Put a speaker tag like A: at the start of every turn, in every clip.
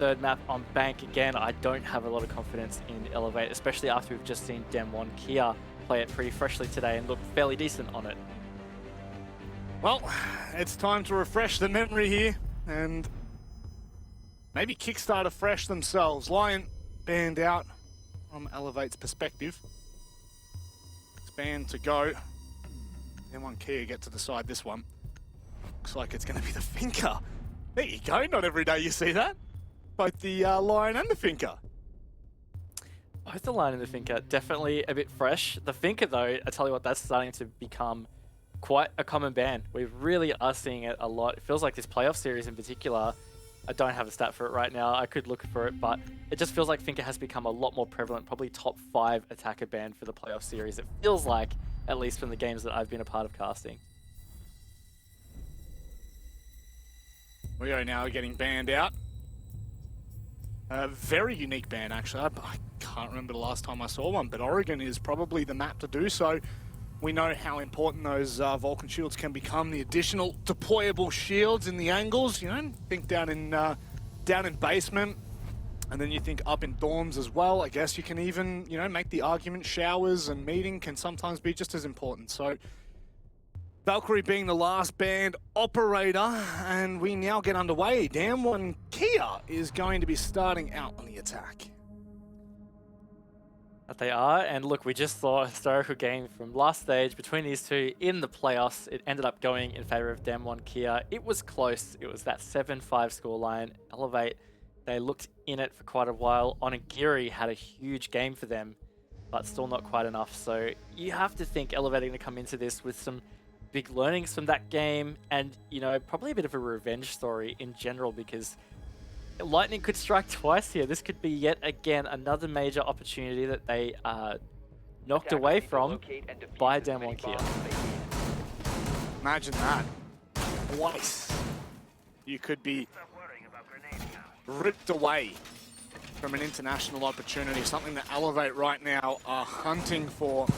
A: third map on Bank again. I don't have a lot of confidence in Elevate, especially after we've just seen DAMWON Kia play it pretty freshly today and look fairly decent on it.
B: Well, it's time to refresh the memory here and maybe kickstart afresh themselves. Lion banned out from Elevate's perspective. It's banned to go. DAMWON Kia get to decide this one. Looks like it's going to be the Finker. There you go. Not every day you see that. Both the Lion and the Finker.
A: Both the Lion and the Finker, definitely a bit fresh. The Finker, though, I tell you what, that's starting to become quite a common ban. We really are seeing it a lot. It feels like this playoff series in particular, I don't have a stat for it right now. I could look for it, but it just feels like Finker has become a lot more prevalent, probably top 5 attacker ban for the playoff series. It feels like, at least from the games that I've been a part of casting.
B: We are now getting banned out. A very unique ban, actually. I can't remember the last time I saw one, but Oregon is probably the map to do so. We know how important those Vulcan shields can become, the additional deployable shields in the angles. You know, think down in basement, and then you think up in dorms as well. I guess you can even, you know, make the argument showers and meeting can sometimes be just as important. So Valkyrie being the last banned operator, and we now get underway. DAMWON Kia is going to be starting out on the attack.
A: But they are, and look, we just saw a historical game from last stage between these two in the playoffs. It ended up going in favor of DAMWON Kia. It was close. It was that 7-5 scoreline. Elevate, they looked in it for quite a while. Onigiri had a huge game for them, but still not quite enough. So you have to think Elevate are going to come into this with some big learnings from that game, and you know, probably a bit of a revenge story in general, because Lightning could strike twice here. This could be yet again another major opportunity that they knocked away from by DAMWON Kia.
B: Imagine that. Twice. You could be ripped away from an international opportunity, something that Elevate right now are hunting for.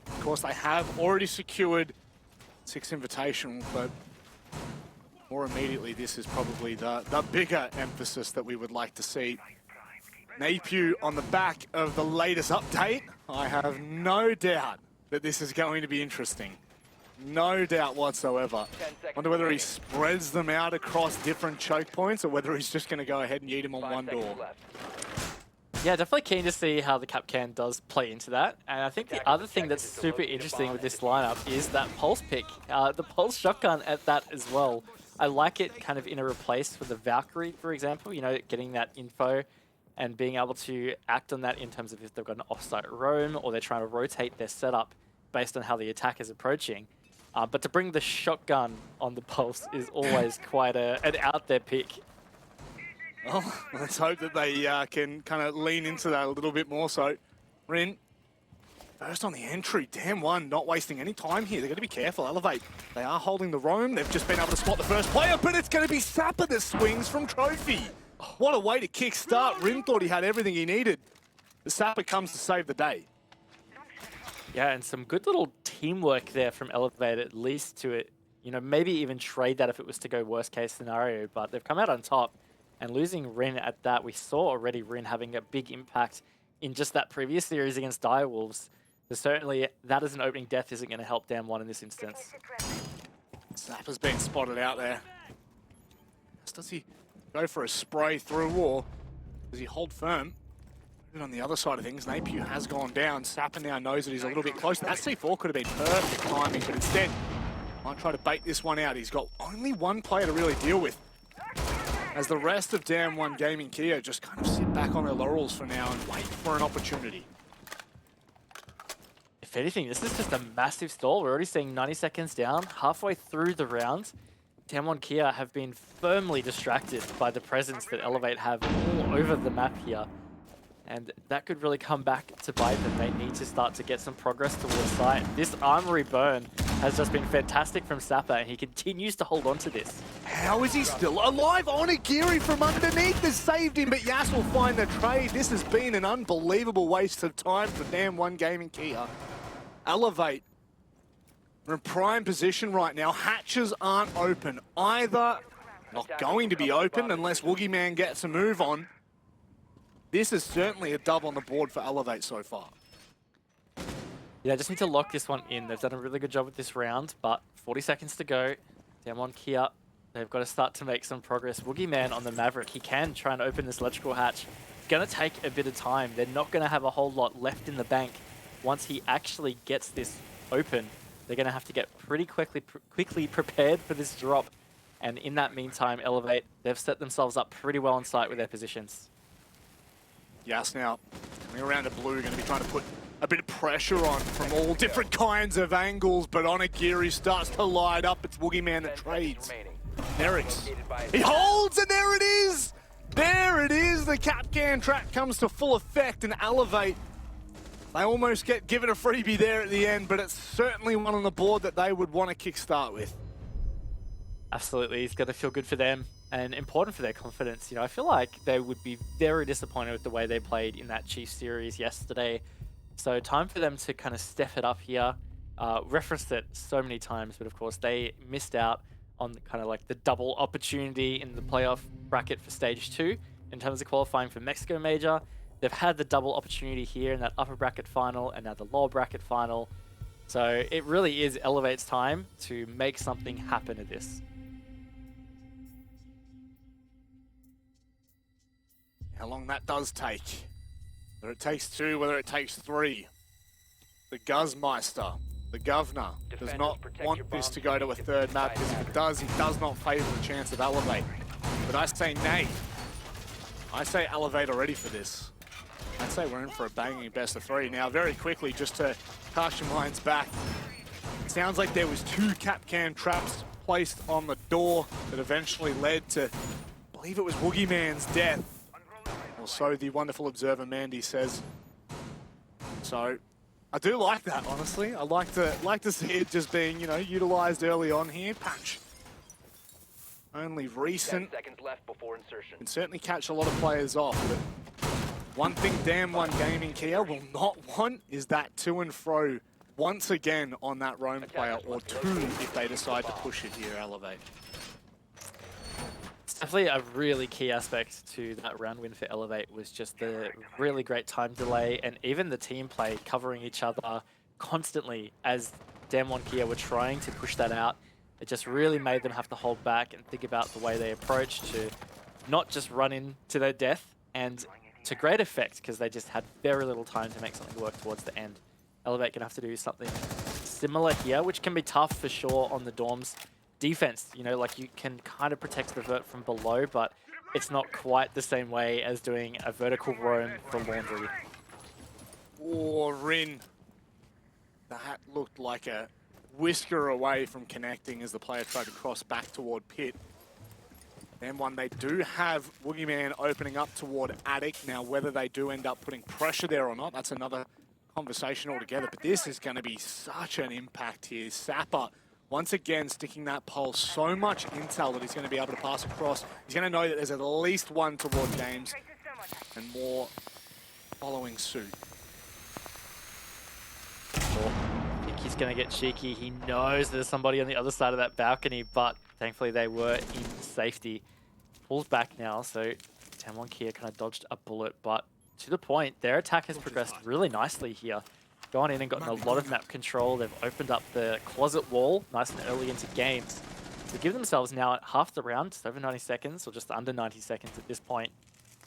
B: Of course, they have already secured 6 invitational, but more immediately, this is probably the bigger emphasis that we would like to see. Napew on the back of the latest update. I have no doubt that this is going to be interesting. No doubt whatsoever. Wonder whether he spreads them out across different choke points or whether he's just going to go ahead and eat them on one door.
A: Yeah, definitely keen to see how the Capcan does play into that. And I think the other thing that's super interesting with this lineup is that Pulse pick. The Pulse shotgun at that as well. I like it kind of in a replace for the Valkyrie, for example, you know, getting that info and being able to act on that in terms of if they've got an offsite roam or they're trying to rotate their setup based on how the attack is approaching. But to bring the shotgun on the Pulse is always quite an out there pick.
B: Well, let's hope that they can kind of lean into that a little bit more. So, Rin, first on the entry. DAMWON not wasting any time here. They're going to be careful. Elevate. They are holding the roam. They've just been able to spot the first player, but it's going to be Sapper that swings from Trophy. What a way to kickstart. Rin thought he had everything he needed. The Sapper comes to save the day.
A: Yeah, and some good little teamwork there from Elevate, at least to it. You know, maybe even trade that if it was to go worst case scenario, but they've come out on top. And losing Rin at that, we saw already Rin having a big impact in just that previous series against Direwolves. So certainly that as an opening death isn't going to help DAMWON in this instance.
B: Sapper's been spotted out there. Does he go for a spray through, or does he hold firm? And on the other side of things, Napew has gone down. Sapper now knows that he's a little bit close. That C4 could have been perfect timing, but instead might try to bait this one out. He's got only one player to really deal with, as the rest of DAMWON Gaming Kia just kind of sit back on their laurels for now and wait for an opportunity.
A: If anything, this is just a massive stall. We're already seeing 90 seconds down, halfway through the round. DAMWON Kia have been firmly distracted by the presence that Elevate have all over the map here. And that could really come back to bite them. They need to start to get some progress towards site. This armory burn has just been fantastic from Sapper, and he continues to hold on to this.
B: How is he still alive? Onigiri from underneath has saved him, but Yas will find the trade. This has been an unbelievable waste of time for DAMWON Gaming Kia. Elevate. We're in prime position right now. Hatches aren't open. Either not going to be open unless Woogie Man gets a move on. This is certainly a dub on the board for Elevate so far.
A: Yeah, just need to lock this one in. They've done a really good job with this round, but 40 seconds to go. DAMWON Kia, they've got to start to make some progress. Woogie Man on the Maverick, he can try and open this electrical hatch. It's going to take a bit of time. They're not going to have a whole lot left in the bank. Once he actually gets this open, they're going to have to get pretty quickly prepared for this drop. And in that meantime, Elevate, they've set themselves up pretty well on site with their positions.
B: Yes, now, coming around to blue, going to be trying to put a bit of pressure on from all different kinds of angles, but Onigiri starts to light up. It's Woogie Man that trades. Nerix, he holds, and there it is! There it is! The Capcan trap comes to full effect, and Elevate, they almost get given a freebie there at the end, but it's certainly one on the board that they would want to kickstart with.
A: Absolutely, it's going to feel good for them and important for their confidence. You know, I feel like they would be very disappointed with the way they played in that Chiefs series yesterday. So time for them to kind of step it up here. Referenced it so many times, but of course they missed out on kind of like the double opportunity in the playoff bracket for stage 2 in terms of qualifying for Mexico Major. They've had the double opportunity here in that upper bracket final and now the lower bracket final. So it really is Elevate's time to make something happen at this.
B: How long that does take. Whether it takes 2, whether it takes 3. The Guzzmeister, the governor, does not want this to go to a third map, because if it does, he does not favour the chance of Elevate. But I say nay. I say Elevate already for this. I'd say we're in for a banging best of 3. Now, very quickly, just to cast your minds back, it sounds like there was 2 Capcan traps placed on the door that eventually led to, I believe it was Woogie Man's death. Or so the wonderful observer Mandy says. So, I do like that, honestly. I like to see it just being, you know, utilized early on here. Patch. Only recent.
C: 10 seconds left before insertion.
B: Can certainly catch a lot of players off, but one thing DAMWON Gaming Kia will not want is that to and fro once again on that roam player, or 2 if they decide to push it here, Elevate.
A: It's definitely a really key aspect to that round win for Elevate was just the really great time delay and even the team play covering each other constantly as DAMWON Kia were trying to push that out. It just really made them have to hold back and think about the way they approach to not just run into their death, and to great effect because they just had very little time to make something work towards the end. Elevate can have to do something similar here, which can be tough for sure on the Dorm's defense. You know, like you can kind of protect the vert from below, but it's not quite the same way as doing a vertical roam for Laundry.
B: Oh, Rin. That looked like a whisker away from connecting as the player tried to cross back toward Pit. Then one, they do have Woogie Man opening up toward Attic. Now, whether they do end up putting pressure there or not, that's another conversation altogether. But this is going to be such an impact here. Sapper, once again, sticking that pole, so much intel that he's going to be able to pass across. He's going to know that there's at least one toward Games and more following suit.
A: I think he's going to get cheeky. He knows there's somebody on the other side of that balcony, but thankfully they were in safety. Pulls back now, so DAMWON Kia kind of dodged a bullet, but to the point, their attack has progressed really nicely here. Gone in and gotten a lot of map control. They've opened up the closet wall nice and early into games. To give themselves now at half the round, just over 90 seconds, or just under 90 seconds at this point,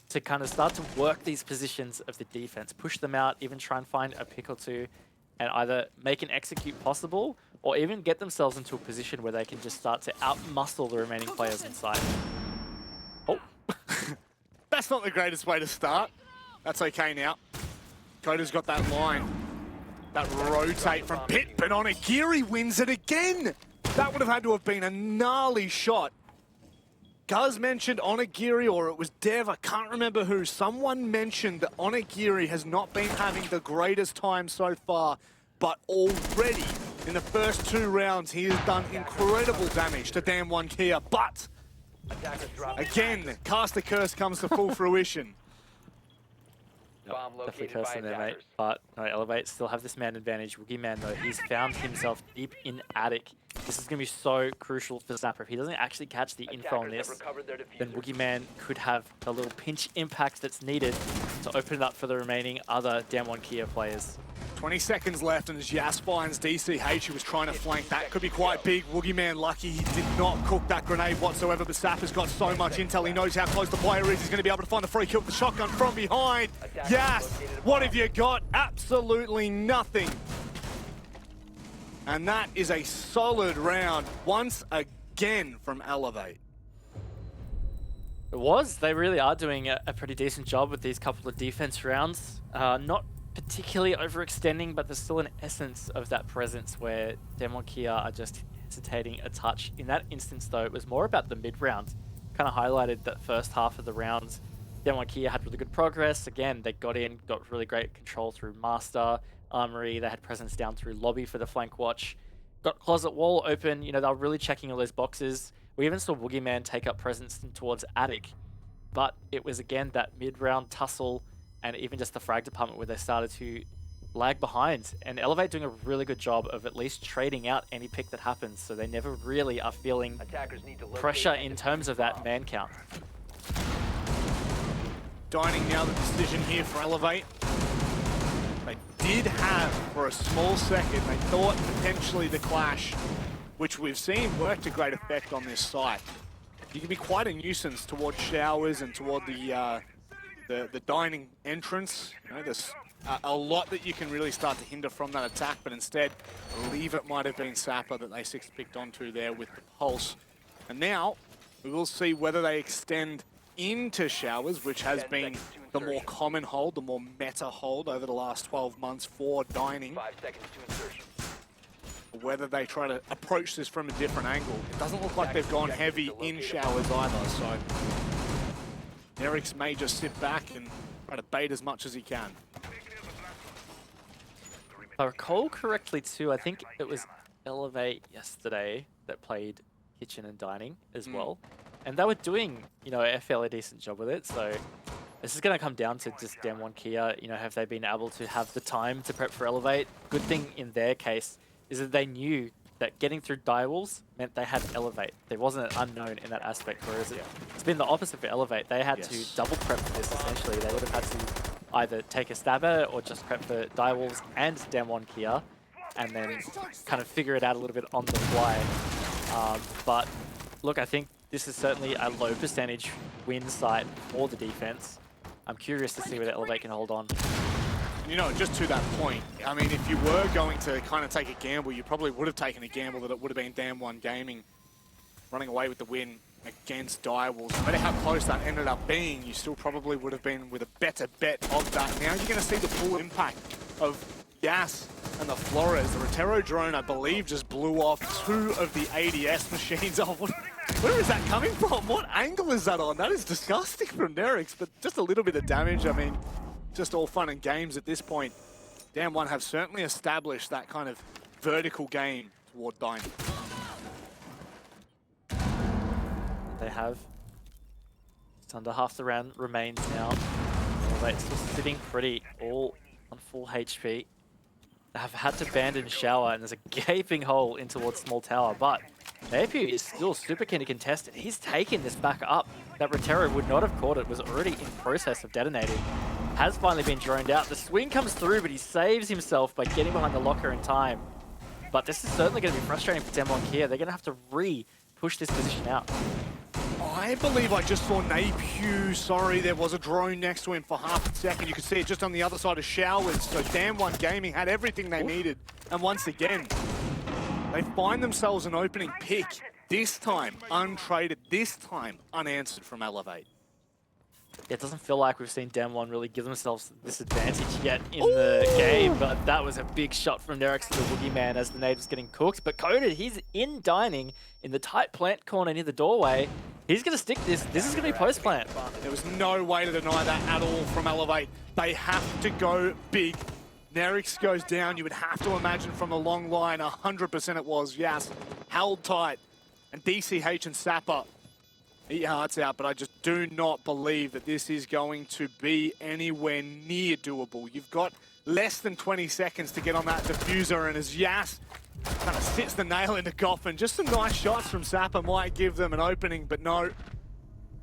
A: to kind of start to work these positions of the defense, push them out, even try and find a pick or 2, and either make an execute possible, or even get themselves into a position where they can just start to out-muscle the remaining players inside. Oh.
B: That's not the greatest way to start. That's okay now. Koda's got that line. That rotate from Pit, but Onigiri wins it again! That would have had to have been a gnarly shot. Guz mentioned Onigiri, or it was Dev, I can't remember who. Someone mentioned that Onigiri has not been having the greatest time so far, but already in the first 2 rounds he has done incredible damage to DAMWON Kia. But again, Caster Curse comes to full fruition.
A: Definitely cursing there, mate. But no, Elevate still have this man advantage. Woogie Man, though, he's found himself deep in Attic. This is going to be so crucial for Zapper. If he doesn't actually catch the info on this, then Boogeyman could have a little pinch impact that's needed to open it up for the remaining other DAMWON Kia players.
B: 20 seconds left, and as Yas finds DCH, who was trying to flank, that could be quite big. Woogieman lucky he did not cook that grenade whatsoever, but Sapper's got so much intel, he knows how close the player is. He's going to be able to find the free kill with the shotgun from behind. Yas, what have you got? Absolutely nothing. And that is a solid round once again from Elevate.
A: It was. They really are doing a pretty decent job with these couple of defense rounds. Not particularly overextending, but there's still an essence of that presence where DAMWON Kia are just hesitating a touch. In that instance, though, it was more about the mid-round. Kind of highlighted that first half of the rounds. DAMWON Kia had really good progress. Again, they got in, got really great control through Master, Armory. They had presence down through Lobby for the flank watch. Got Closet Wall open. You know, they were really checking all those boxes. We even saw Boogeyman take up presence towards Attic. But it was, again, that mid-round tussle and even just the frag department where they started to lag behind. And Elevate doing a really good job of at least trading out any pick that happens, so they never really are feeling pressure in terms of that man count.
B: Dining now the decision here for Elevate. They did have, for a small second, they thought potentially the clash, which we've seen work to great effect on this site. You can be quite a nuisance towards showers and toward the dining entrance. You know, there's a lot that you can really start to hinder from that attack, but instead, I believe it might have been Sapper that they six-picked onto there with the pulse. And now, we will see whether they extend into showers, which has been the more common hold, the more meta hold over the last 12 months for dining.
C: 5 seconds to insertion.
B: Whether they try to approach this from a different angle. It doesn't look like they've gone heavy in showers either, so Nerix may just sit back and try to bait as much as he can.
A: If I recall correctly too, I think it was Elevate yesterday that played Kitchen and Dining as well. And they were doing, you know, a fairly decent job with it, so this is going to come down to just DAMWON Kia. You know, have they been able to have the time to prep for Elevate? Good thing in their case is that they knew that getting through Direwolves meant they had Elevate. There wasn't an unknown in that aspect, whereas it's been the opposite for Elevate. They had to double prep for this, essentially. They would have had to either take a stab at it or just prep for Direwolves and DAMWON Kia, and then kind of figure it out a little bit on the fly. But look, I think this is certainly a low percentage win site for the defense. I'm curious to see whether Elevate can hold on.
B: You know, just to that point, I mean, if you were going to kind of take a gamble, you probably would have taken a gamble that it would have been DAMWON Gaming running away with the win against Direwolves. No matter how close that ended up being, you still probably would have been with a better bet of that. Now you're going to see the full impact of Gas and the Flores. The Rotero drone, I believe, just blew off 2 of the ADS machines. Oh, where is that coming from? What angle is that on? That is disgusting from Nerix, but just a little bit of damage. I mean, just all fun and games at this point. DAMWON have certainly established that kind of vertical game toward Dining.
A: They have. It's under half the round remains now. Elevate's still sitting pretty, all on full HP. They have had to abandon shower, and there's a gaping hole in towards small tower, but APL is still super keen to contest it. He's taken this back up. That Rotero would not have caught it, was already in process of detonating. Has finally been droned out. The swing comes through, but he saves himself by getting behind the locker in time. But this is certainly going to be frustrating for DAMWON Kia. They're going to have to push this position out.
B: I believe I just saw Napew. Sorry, there was a drone next to him for half a second. You could see it just on the other side of showers. So DAMWON Gaming had everything they needed. And once again, they find themselves an opening pick. This time untraded, this time unanswered from Elevate.
A: It doesn't feel like we've seen DAMWON really give themselves this advantage yet in the game, but that was a big shot from Nerix to the Boogeyman as the nade was getting cooked. But Coded, he's in Dining in the tight plant corner near the doorway. He's going to stick this. This is going to be post-plant.
B: There was no way to deny that at all from Elevate. They have to go big. Nerix goes down. You would have to imagine from the long line, 100% it was, yes. Held tight. And DCH and Sapper eat hearts out, but I just do not believe that this is going to be anywhere near doable. You've got less than 20 seconds to get on that diffuser, and as Yas Kind of sits the nail into coffin. Just some nice shots from Sapper might give them an opening, but no.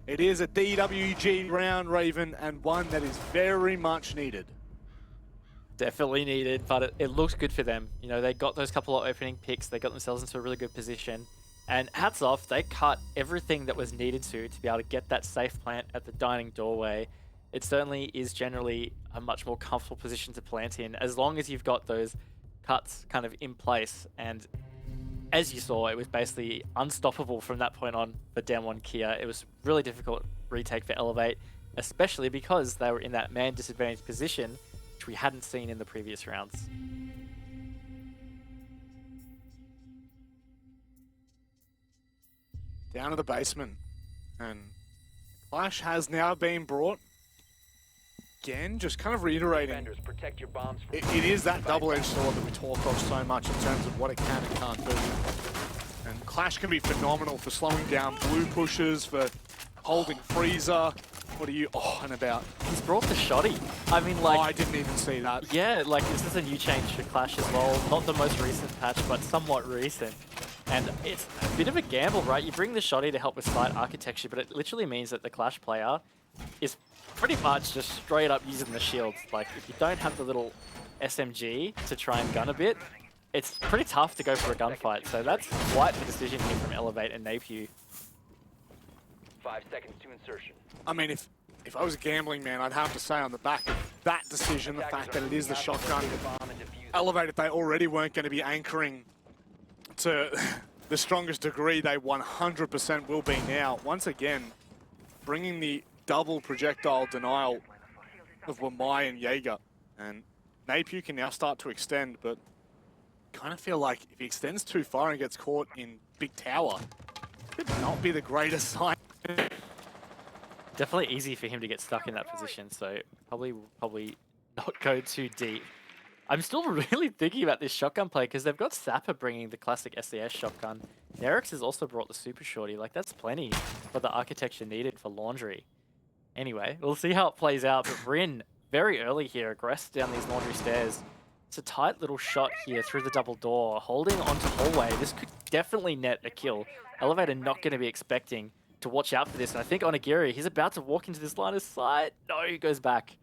B: It is a DWG round, Raven, and one that is very much needed.
A: Definitely needed, but it looks good for them. You know, they got those couple of opening picks, they got themselves into a really good position. And hats off, they cut everything that was needed to be able to get that safe plant at the dining doorway. It certainly is generally a much more comfortable position to plant in, as long as you've got those cuts kind of in place. And as you saw, it was basically unstoppable from that point on for DAMWON Kia. It was really difficult retake for Elevate, especially because they were in that man disadvantaged position, which we hadn't seen in the previous rounds.
B: Down to the basement, and Clash has now been brought. Again, just kind of reiterating,
C: protect your bombs
B: it is that double-edged sword that we talk of so much in terms of what it can and can't do. And Clash can be phenomenal for slowing down blue pushes, for holding freezer. What are you on about?
A: He's brought the shoddy. I mean, like...
B: Oh, I didn't even see that.
A: Yeah, like, this is a new change for Clash as well. Not the most recent patch, but somewhat recent. And it's a bit of a gamble, right? You bring the shoddy to help with site architecture, but it literally means that the Clash player is pretty much just straight up using the shields. Like, if you don't have the little SMG to try and gun a bit, it's pretty tough to go for a gunfight. So that's quite the decision here from Elevate and Napew.
C: 5 seconds to insertion.
B: I mean, if I was a gambling man, I'd have to say on the back of that decision, the fact that it is the shotgun, Elevate, if they already weren't going to be anchoring to the strongest degree, they 100% will be now. Once again, bringing the double projectile denial of Wamai and Jaeger. And Napew can now start to extend, but kind of feel like if he extends too far and gets caught in big tower, could not be the greatest sign.
A: Definitely easy for him to get stuck in that position, so probably not go too deep. I'm still really thinking about this shotgun play because they've got Sapper bringing the classic SAS shotgun. Nerix has also brought the super shorty. Like, that's plenty for the architecture needed for laundry. Anyway, we'll see how it plays out. But Rin, very early here, aggressed down these laundry stairs. It's a tight little shot here through the double door, holding onto hallway. This could definitely net a kill. Elevator not going to be expecting to watch out for this. And I think Onigiri, he's about to walk into this line of sight. No, he goes back.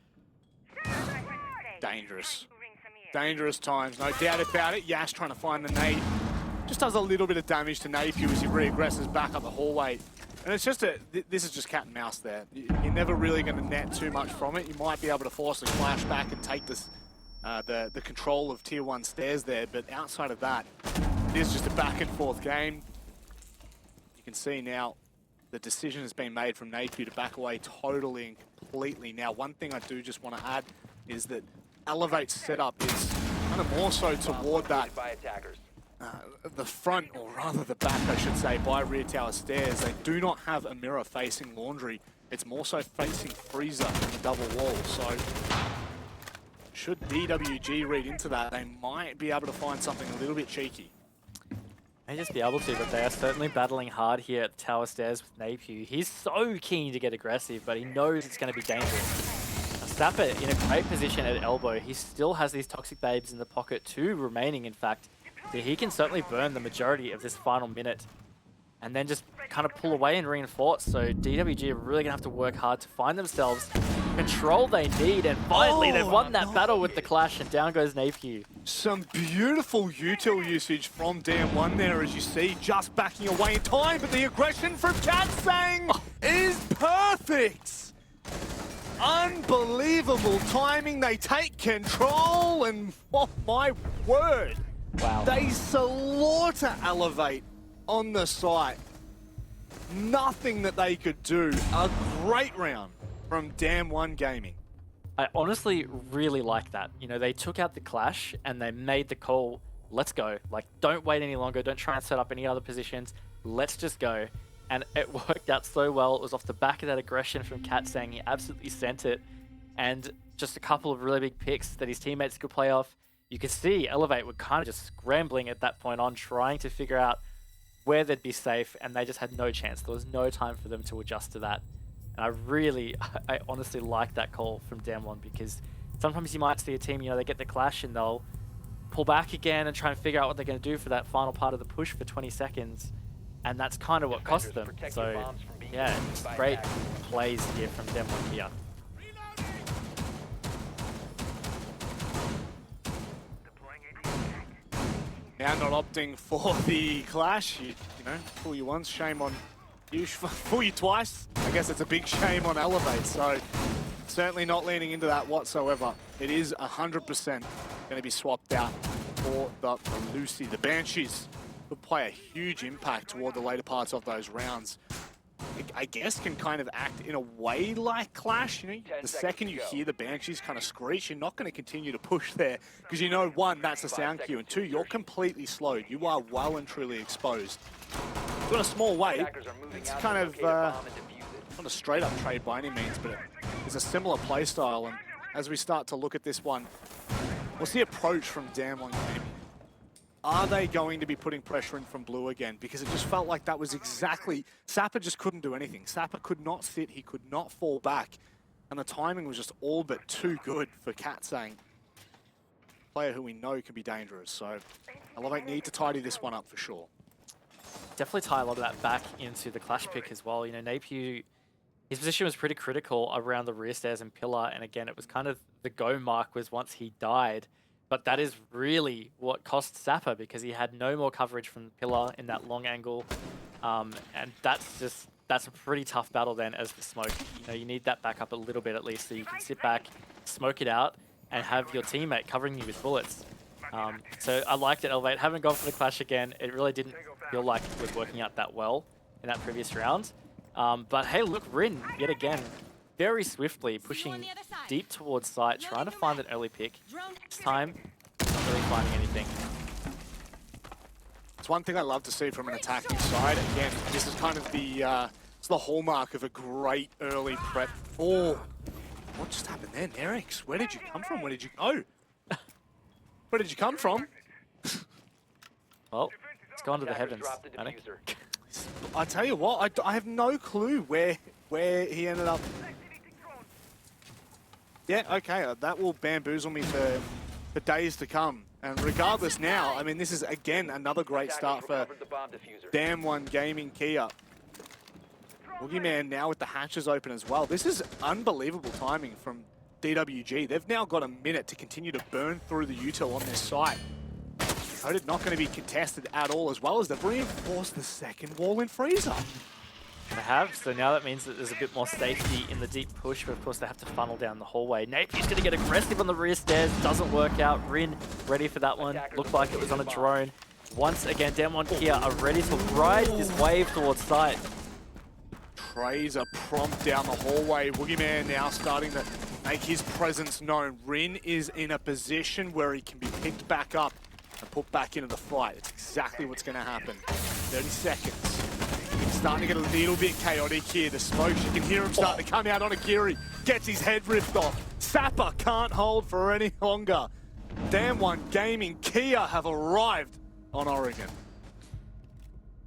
B: Dangerous. Dangerous times, no doubt about it. Yash trying to find the nade. Just does a little bit of damage to Napew as he re-aggresses back up the hallway. And it's just this is just cat and mouse there. You're never really going to net too much from it. You might be able to force a Clash back and take this, the control of tier 1 stairs there, but outside of that, it is just a back and forth game. You can see now the decision has been made from Napew to back away totally and completely. Now, one thing I do just want to add is that Elevate's setup is kind of more so toward that, the front, or rather the back, I should say, by rear tower stairs. They do not have a mirror facing laundry. It's more so facing freezer in the double wall. So should DWG read into that, they might be able to find something a little bit cheeky.
A: May just be able to, but they are certainly battling hard here at the tower stairs with Napew. He's so keen to get aggressive, but he knows it's going to be dangerous. Sapper in a great position at elbow. He still has these toxic babes in the pocket, 2 remaining in fact. So he can certainly burn the majority of this final minute and then just kind of pull away and reinforce. So DWG are really going to have to work hard to find themselves control they need, and finally they've won that battle with the Clash, and down goes Napew.
B: Some beautiful util usage from DAMWON there, as you see, just backing away in time, but the aggression from Katsang is perfect! Unbelievable timing, they take control, and oh my word!
A: Wow.
B: They slaughter Elevate on the site. Nothing that they could do. A great round from DAMWON Gaming.
A: I honestly really like that. You know, they took out the Clash and they made the call, let's go. Like, don't wait any longer, don't try and set up any other positions, let's just go. And it worked out so well. It was off the back of that aggression from Katsang. He absolutely sent it. And just a couple of really big picks that his teammates could play off. You could see Elevate were kind of just scrambling at that point on, trying to figure out where they'd be safe, and they just had no chance. There was no time for them to adjust to that. And I honestly like that call from DAMWON, because sometimes you might see a team, you know, they get the Clash and they'll pull back again and try and figure out what they're going to do for that final part of the push for 20 seconds. And that's kind of what cost them.
C: Protect your
A: So,
C: bombs from being
A: yeah,
C: used by
A: great
C: attackers.
A: plays here from DAMWON here.
B: Now not opting for the clash. You know, fool you once, shame on you. Fool you twice. I guess it's a big shame on Elevate. So certainly not leaning into that whatsoever. It is 100% going to be swapped out for the Lucy. The Banshees would play a huge impact toward the later parts of those rounds. I guess can kind of act in a way like Clash. You know, the second you hear the Banshees kind of screech, you're not going to continue to push there because you know, one, that's a sound cue, and two, you're completely slowed. You are well and truly exposed. In a small way, it's kind of not a straight up trade by any means, but it's a similar play style. And as we start to look at this one, what's the approach from DAMWON Gaming? Are they going to be putting pressure in from blue again? Because it just felt like that was exactly... Sapper just couldn't do anything. Sapper could not sit, he could not fall back. And the timing was just all but too good for Katsang. Player who we know can be dangerous. So Elevate need to tidy this one up for sure.
A: Definitely tie a lot of that back into the Clash pick as well. You know, Napier, his position was pretty critical around the rear stairs and pillar. And again, it was kind of the go mark was once he died. But that is really what cost Sapper because he had no more coverage from the pillar in that long angle. And that's a pretty tough battle then as the smoke. You know, you need that back up a little bit at least so you can sit back, smoke it out, and have your teammate covering you with bullets. So I liked it, Elevate. Haven't gone for the Clash again. It really didn't feel like it was working out that well in that previous round. But hey, look, Rin, yet again, very swiftly pushing deep towards site, trying to find an early pick. This time, not really finding anything.
B: It's one thing I love to see from an attacking side. Again, this is kind of the it's the hallmark of a great early prep. Oh, what just happened there, Nerix? Where did you come from? Where did you go? Where did you come from?
A: Well, it's gone to the
C: Attackers
A: heavens,
C: dropped the
A: Manic.
C: diffuser.
B: I tell you what, I have no clue where he ended up. Yeah, okay, that will bamboozle me for days to come. And regardless now, I mean, this is, again, another great start for
C: Recovered the bomb diffuser.
B: DAMWON Gaming Kia. Boogeyman now with the hatches open as well. This is unbelievable timing from DWG. They've now got a minute to continue to burn through the util on this site. Coded not going to be contested at all, as well as they've reinforced the second wall in Freezer.
A: They have, so now that means that there's a bit more safety in the deep push, but of course they have to funnel down the hallway. Napier's going to get aggressive on the rear stairs, doesn't work out. Rin ready for that one, looked like it was on a drone. Once again, DAMWON Kia are ready to ride this wave towards site.
B: Trazer prompt down the hallway. Boogeyman now starting to make his presence known. Rin is in a position where he can be picked back up and put back into the fight. It's exactly what's going to happen. 30 seconds. It's starting to get a little bit chaotic here. The smokes, you can hear him starting to come out on Akiri. Gets his head ripped off. Sapper can't hold for any longer. DAMWON Gaming Kia have arrived on Oregon.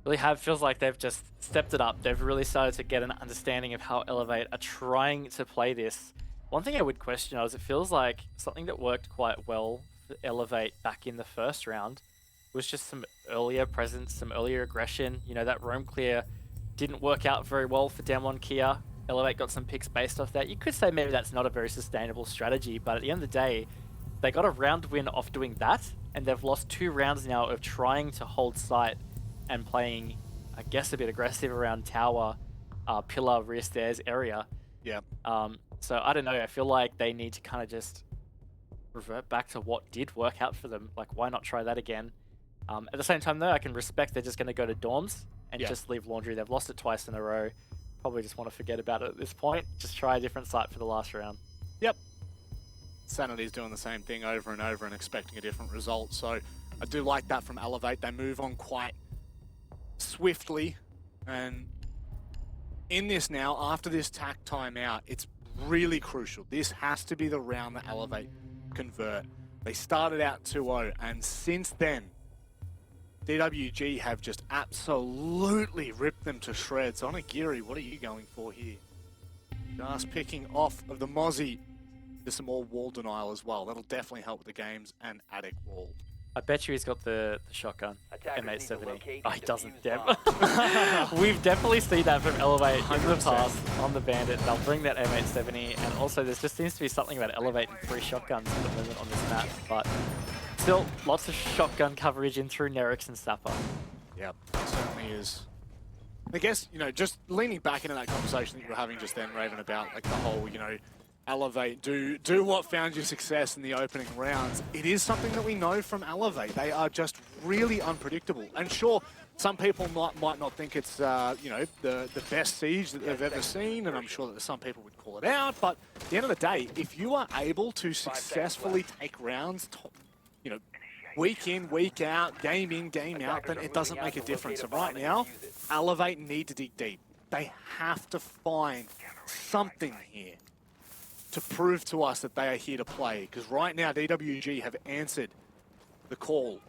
A: Really feels like they've just stepped it up. They've really started to get an understanding of how Elevate are trying to play this. One thing I would question is it feels like something that worked quite well for Elevate back in the first round was just some earlier presence, some earlier aggression. You know, that roam clear didn't work out very well for DAMWON Kia. Elevate got some picks based off that. You could say maybe that's not a very sustainable strategy, but at the end of the day, they got a round win off doing that, and they've lost 2 rounds now of trying to hold site and playing, I guess, a bit aggressive around tower, pillar, rear stairs area.
B: Yeah.
A: So I don't know, I feel like they need to kind of just revert back to what did work out for them. Like, why not try that again? At the same time, though, I can respect they're just going to go to dorms and just leave laundry. They've lost it twice in a row. Probably just want to forget about it at this point. Just try a different site for the last round.
B: Yep. Sanity's doing the same thing over and over and expecting a different result. So I do like that from Elevate. They move on quite swiftly. And in this now, after this tack timeout, it's really crucial. This has to be the round that Elevate convert. They started out 2-0, and since then, DWG have just absolutely ripped them to shreds. Onigiri, what are you going for here? Just picking off of the Mozzie. There's some more wall denial as well. That'll definitely help with the games and attic wall.
A: I bet you he's got the shotgun.
C: Attackers need to
A: M870.
C: locate
A: Oh,
C: and
A: he doesn't.
C: defuse the
A: Damn. We've definitely seen that from Elevate in the
B: 100%.
A: past on the Bandit. They'll bring that M870, and also there just seems to be something about Elevate and 3 shotguns at the moment on this map. But still, lots of shotgun coverage in through Nerix and Sapper.
B: Yep, it certainly is. I guess, you know, just leaning back into that conversation that you were having just then, Raven, about like the whole, you know, Elevate, do what found you success in the opening rounds. It is something that we know from Elevate. They are just really unpredictable. And sure, some people might not think it's, you know, the best siege that they've ever seen, and I'm sure that some people would call it out. But at the end of the day, if you are able to successfully take rounds, you know, week in, week out, game in, game out, then it doesn't make a difference. And right now, Elevate need to dig deep. They have to find something here to prove to us that they are here to play. Because right now, DWG have answered the call.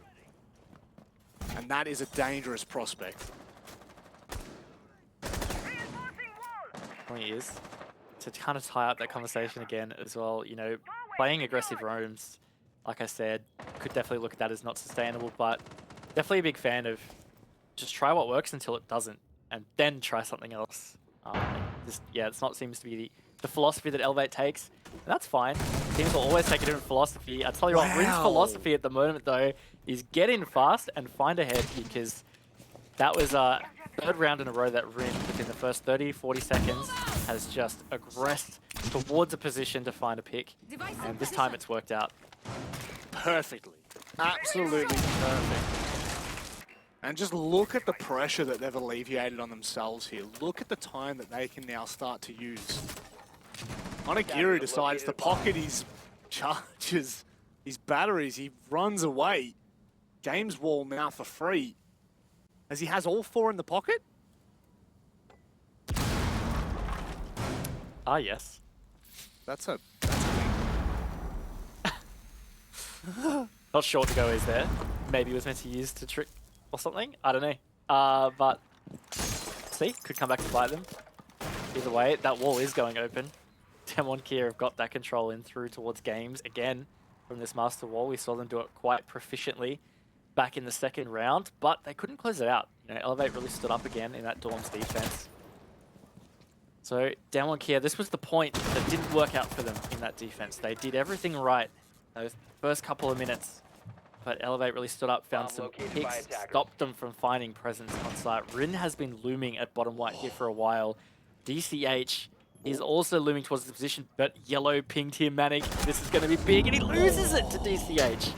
B: And that is a dangerous prospect.
A: Point is, to kind of tie up that conversation again as well, you know, playing aggressive roams, like I said, could definitely look at that as not sustainable, but definitely a big fan of just try what works until it doesn't, and then try something else. Yeah, it's not seems to be the philosophy that Elevate takes, and that's fine. Teams will always take a different philosophy. I tell you what, Rin's philosophy at the moment though is get in fast and find ahead, because that was a third round in a row that Rin, within the first 30-40 seconds, has just aggressed towards a position to find a pick, and this time it's worked out.
B: Perfectly. Absolutely perfect. And just look at the pressure that they've alleviated on themselves here. Look at the time that they can now start to use. Onigiri decides to pocket his charges, his batteries. He runs away. Game's wall now for free, as he has all 4 in the pocket.
A: Ah, yes.
B: That's a
A: Not sure what the go is there. Maybe it was meant to use to trick or something. I don't know. But see, could come back to bite them. Either way, that wall is going open. DAMWON Kia have got that control in through towards games again from this master wall. We saw them do it quite proficiently back in the second round, but they couldn't close it out. You know, Elevate really stood up again in that Dorm's defense. So DAMWON Kia, this was the point that didn't work out for them in that defense. They did everything right those first couple of minutes, but Elevate really stood up, found some picks, stopped them from finding presence on site. Rin has been looming at bottom white here for a while. DCH is also looming towards the position, but yellow pinged him, Manic. This is going to be big, and he loses it to DCH.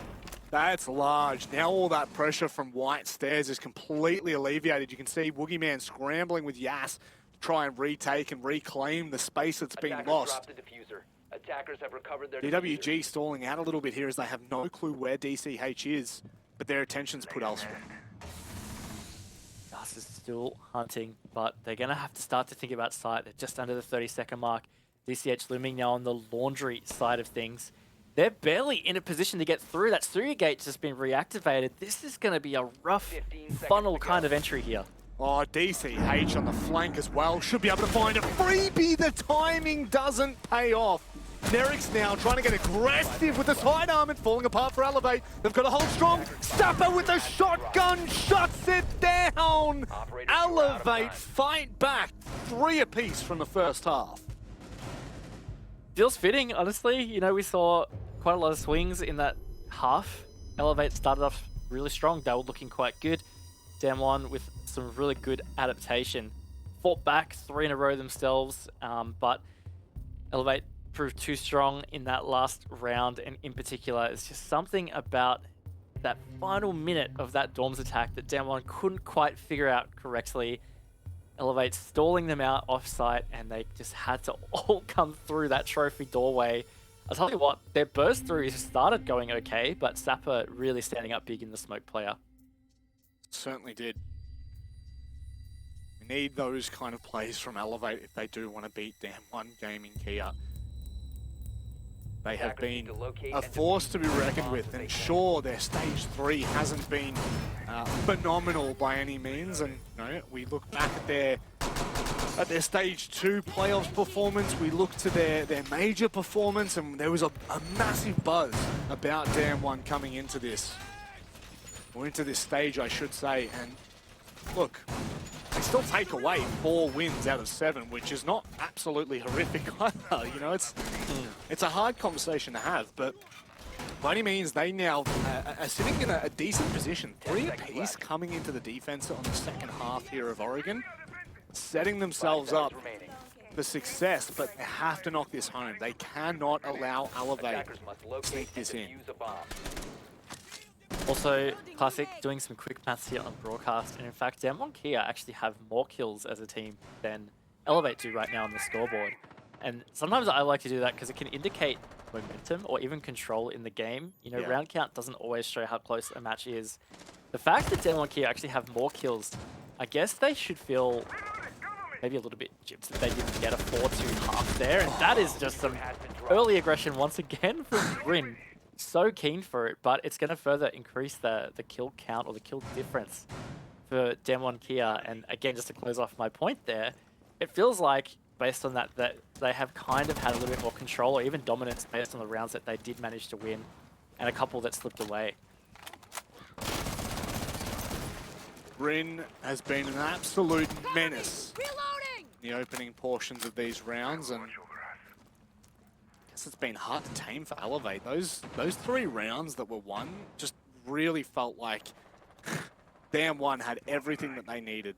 B: That's large. Now all that pressure from white stairs is completely alleviated. You can see Woogieman scrambling with Yas to try and retake and reclaim the space that's been lost.
C: Dropped the diffuser. Attackers have recovered their
B: DWG
C: diffuser.
B: stalling out a little bit here as they have no clue where DCH is, but their attention's put elsewhere.
A: Gus is still hunting, but they're going to have to start to think about site. They're just under the 30-second mark. DCH looming now on the laundry side of things. They're barely in a position to get through. That Surya gate's just been reactivated. This is going to be a rough funnel kind of entry here.
B: Oh, DCH on the flank as well. Should be able to find a freebie. The timing doesn't pay off. Nerix now trying to get aggressive with the sidearm and falling apart for Elevate. They've got to hold strong. Sapper with the shotgun shuts it down. Elevate fight back. 3 apiece from the first half.
A: Feels fitting, honestly. You know, we saw quite a lot of swings in that half. Elevate started off really strong. They were looking quite good. DAMWON with some really good adaptation. Fought back 3 in a row themselves, but Elevate proved too strong in that last round, and in particular, it's just something about that final minute of that Dorms attack that DAMWON couldn't quite figure out correctly. Elevate stalling them out off-site, and they just had to all come through that trophy doorway. I'll tell you what, their burst through started going okay, but Sapper really standing up big in the smoke player.
B: Certainly did. We need those kind of plays from Elevate if they do want to beat DAMWON Gaming Kia. They have been a force to be reckoned with, and sure, their stage 3 hasn't been phenomenal by any means. And you know, we look back at their stage 2 playoffs performance, we look to their major performance, and there was a massive buzz about DAMWON coming into this. or into this stage, I should say. And look, they still take away 4 wins out of 7, which is not absolutely horrific either. You know, it's a hard conversation to have, but by any means, they now are sitting in a decent position. 3 apiece coming into the defense on the second half here of Oregon, setting themselves up for success, but they have to knock this home. They cannot allow Elevate to sneak this in.
A: Also, Classic doing some quick maths here on broadcast, and in fact, DAMWON Kia actually have more kills as a team than Elevate do right now on the scoreboard. And sometimes I like to do that because it can indicate momentum or even control in the game. You know, round count doesn't always show how close a match is. The fact that DAMWON Kia actually have more kills, I guess they should feel maybe a little bit gypped that they didn't get a 4-2 half there, and that is just some early aggression once again from Rin. So keen for it, but it's going to further increase the kill count or the kill difference for DAMWON Kia. And again, just to close off my point there, it feels like, based on that they have kind of had a little bit more control or even dominance based on the rounds that they did manage to win, and a couple that slipped away.
B: Rin has been an absolute menace in the opening portions of these rounds, and it's been hard to tame for Elevate. Those 3 rounds that were won just really felt like DAMWON had everything that they needed.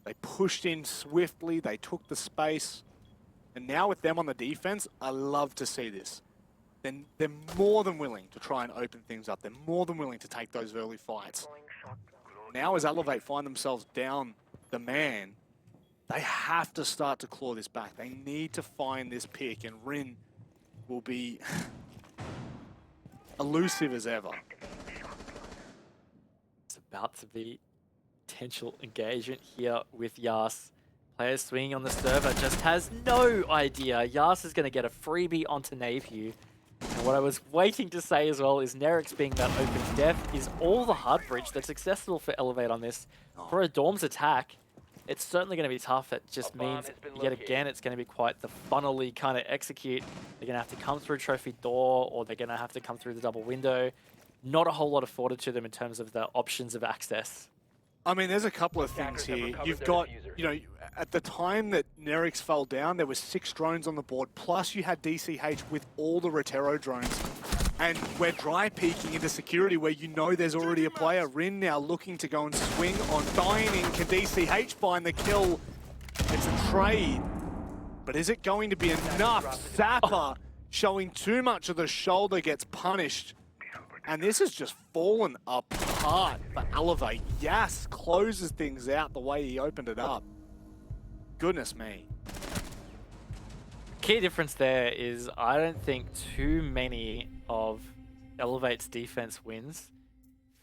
B: They pushed in swiftly, they took the space, and now with them on the defense, I love to see this. Then they're more than willing to try and open things up. They're more than willing to take those early fights. Now as Elevate find themselves down the man, they have to start to claw this back. They need to find this pick, and Rin will be elusive as ever.
A: It's about to be potential engagement here with Yas. Players swinging on the server, just has no idea. Yas is going to get a freebie onto Napew. And what I was waiting to say as well is Nerix being that open depth is all the hard bridge that's accessible for Elevate on this. For a Dorm's attack, it's certainly going to be tough. It just means, yet again, it's going to be quite the funnily kind of execute. They're going to have to come through Trophy Door, or they're going to have to come through the double window. Not a whole lot of fortitude to them in terms of the options of access.
B: I mean, there's a couple of things here. You've got, you know, at the time that Nerix fell down, there was 6 drones on the board, plus you had DCH with all the Rotero drones. And we're dry peeking into security where you know there's already a player. Rin now looking to go and swing on Dining. Can DCH find the kill? It's a trade. But is it going to be enough? Zappa showing too much of the shoulder gets punished. And this has just fallen apart for Elevate. Yas closes things out the way he opened it up. Goodness me.
A: Key difference there is I don't think too many of Elevate's defense wins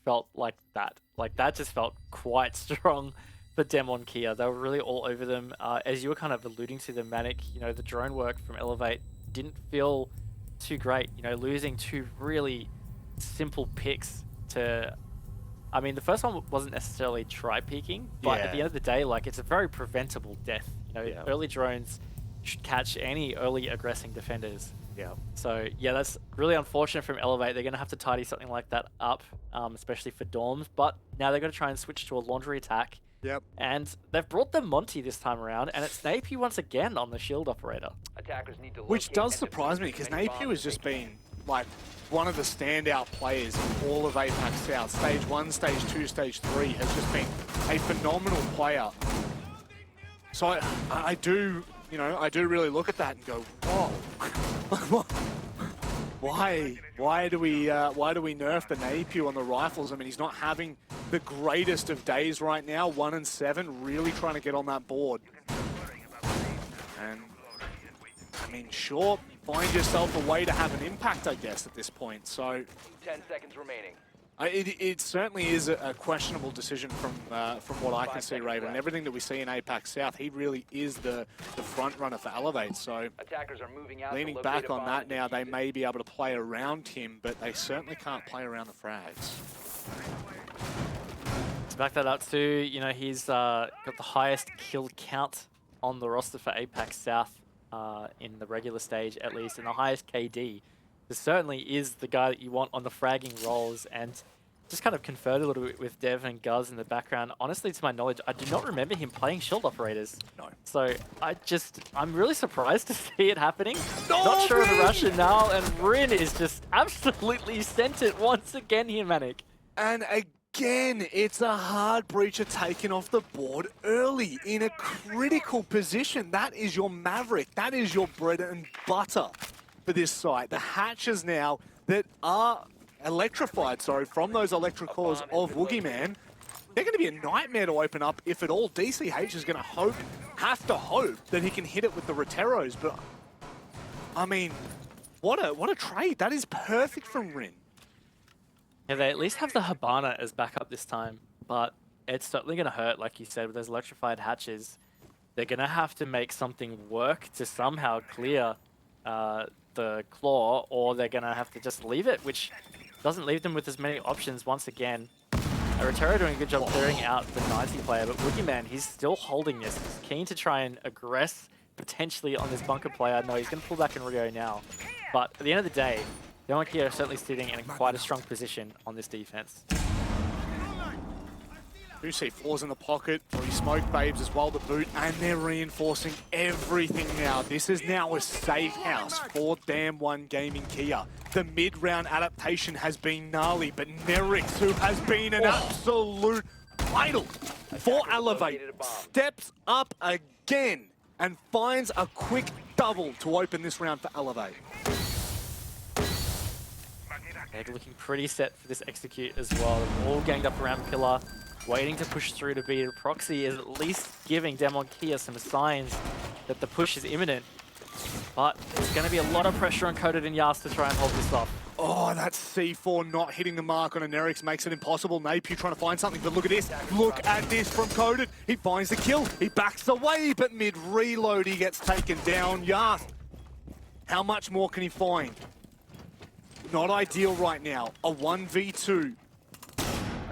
A: felt like that. Like, that just felt quite strong for DAMWON Kia. They were really all over them. As you were kind of alluding to, the Manic, you know, the drone work from Elevate didn't feel too great. You know, losing 2 really simple picks to... I mean, the first one wasn't necessarily try-peeking, but at the end of the day, like, it's a very preventable death. You know, early drones should catch any early aggressing defenders.
B: Yeah.
A: So, yeah, that's really unfortunate from Elevate. They're going to have to tidy something like that up, especially for Dorms. But now they're going to try and switch to a laundry attack.
B: Yep.
A: And they've brought them Monty this time around, and it's Napew once again on the shield operator.
C: Attackers need to
B: Which does surprise me, because Napew has just been, like, one of the standout players in all of APAC South. Stage 1, Stage 2, Stage 3 has just been a phenomenal player. So I do, you know, I do really look at that and go, whoa. Why do we nerf the Napew on the rifles? I mean, he's not having the greatest of days right now. 1 and 7, really trying to get on that board. And I mean, sure, find yourself a way to have an impact, I guess, at this point. So
C: 10 seconds remaining.
B: it certainly is a questionable decision from what I can see, Raven. And everything that we see in APAC South, he really is the front runner for Elevate. So
C: Attackers are moving out
B: leaning
C: to
B: back on that
C: and
B: now, they
C: defuse it.
B: may be able to play around him, but they certainly can't play around the frags.
A: To back that up too, you know, he's got the highest kill count on the roster for APAC South in the regular stage, at least, and the highest KD. This certainly is the guy that you want on the fragging roles, and just kind of conferred a little bit with Dev and Guz in the background. Honestly, to my knowledge, I do not remember him playing shield operators.
B: No.
A: So I'm really surprised to see it happening.
B: No,
A: Not sure of the
B: Rin!
A: rationale, and Rin is just absolutely sent it once again here, Manic.
B: And again, it's a hard breacher taken off the board early in a critical position. That is your Maverick. That is your bread and butter for this site. The hatches now that are electrified, from those electricals of Woogieman, they're going to be a nightmare to open up if at all. DCH is going to have to hope that he can hit it with the Roteros, but I mean, what a trade. That is perfect from Rin.
A: Yeah, they at least have the Habana as backup this time, but it's certainly going to hurt, like you said, with those electrified hatches. They're going to have to make something work to somehow clear the claw, or they're going to have to just leave it, which doesn't leave them with as many options once again. Rotero doing a good job clearing out the 90 player, but Woogieman, he's still holding this. He's keen to try and aggress potentially on this bunker player. No, he's going to pull back in Rio now. But at the end of the day, DAMWON are certainly sitting in quite a strong position on this defense.
B: You see fours in the pocket, or he smoked babes as well to boot, and they're reinforcing everything now. This is now a safe house for DAMWON Gaming Kia. The mid-round adaptation has been gnarly, but Nerix, who has been an absolute idol for Elevate, steps up again and finds a quick double to open this round for Elevate.
A: They're looking pretty set for this execute as well. They're all ganged up around Pillar, waiting to push through to beat. Proxy is at least giving DAMWON Kia some signs that the push is imminent. But there's going to be a lot of pressure on Coded and Yas to try and hold this off.
B: Oh, that C4 not hitting the mark on Nerix makes it impossible. Napier trying to find something, but look at this. Look at this from Coded. He finds the kill. He backs away, but mid-reload he gets taken down. Yas, how much more can he find? Not ideal right now. A 1v2.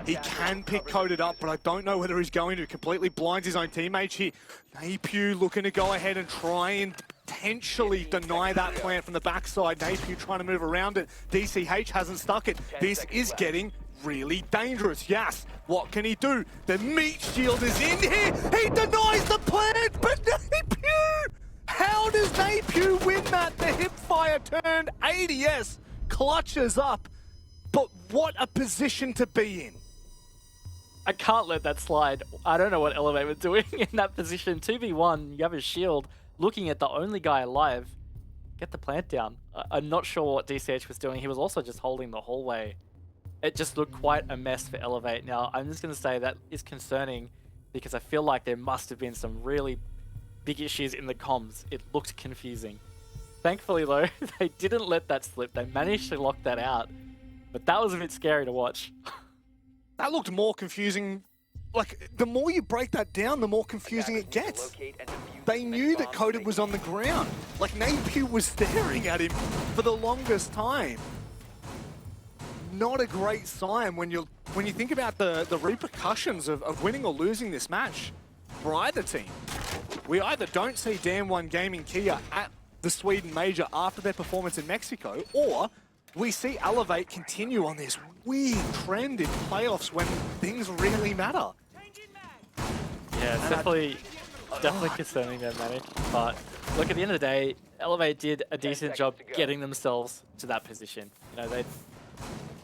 B: He can pick Coded up, but I don't know whether he's going to. Completely blinds his own teammates here. Napier looking to go ahead and try and potentially deny that plant from the backside. Napier trying to move around it. DCH hasn't stuck it. This is getting really dangerous. Yes, what can he do? The meat shield is in here. He denies the plant, but Napier! How does Napier win that? The hipfire turned ADS. Clutches up, but what a position to be in.
A: I can't let that slide. I don't know what Elevate were doing in that position. 2v1, you have his shield, looking at the only guy alive. Get the plant down. I'm not sure what DCH was doing. He was also just holding the hallway. It just looked quite a mess for Elevate. Now, I'm just going to say that is concerning because I feel like there must have been some really big issues in the comms. It looked confusing. Thankfully, though, they didn't let that slip. They managed to lock that out. But that was a bit scary to watch.
B: That looked more confusing. Like, the more you break that down, the more confusing it gets. They knew that Coded was on the ground. Like, Napier was staring at him for the longest time. Not a great sign when you think about the repercussions of winning or losing this match for either team. We either don't see DAMWON Gaming Kia at the Sweden Major after their performance in Mexico, or we see Elevate continue on this weird trend in playoffs when things really matter.
A: Yeah, it's definitely concerning there, Manny. But look, at the end of the day, Elevate did a decent job getting themselves to that position. You know,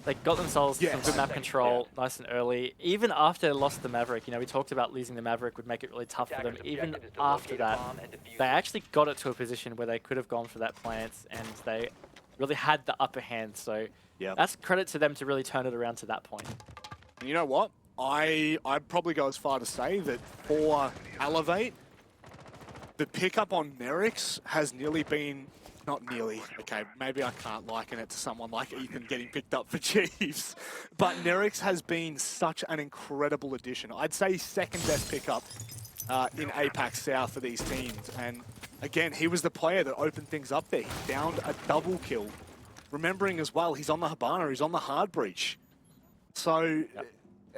A: they got themselves some good map control nice and early. Even after they lost the Maverick, you know, we talked about losing the Maverick would make it really tough for them. Even after that, they actually got it to a position where they could have gone for that plant, and they really had the upper hand. So that's credit to them to really turn it around to that point.
B: And you know what? I'd probably go as far to say that for Elevate, the pickup on Nerix has nearly been, not nearly, okay, maybe I can't liken it to someone like Ethan getting picked up for Chiefs, but Nerix has been such an incredible addition. I'd say second best pickup in APAC South for these teams. And again, he was the player that opened things up there. He found a double kill. Remembering as well, he's on the Habana, he's on the hard breach. So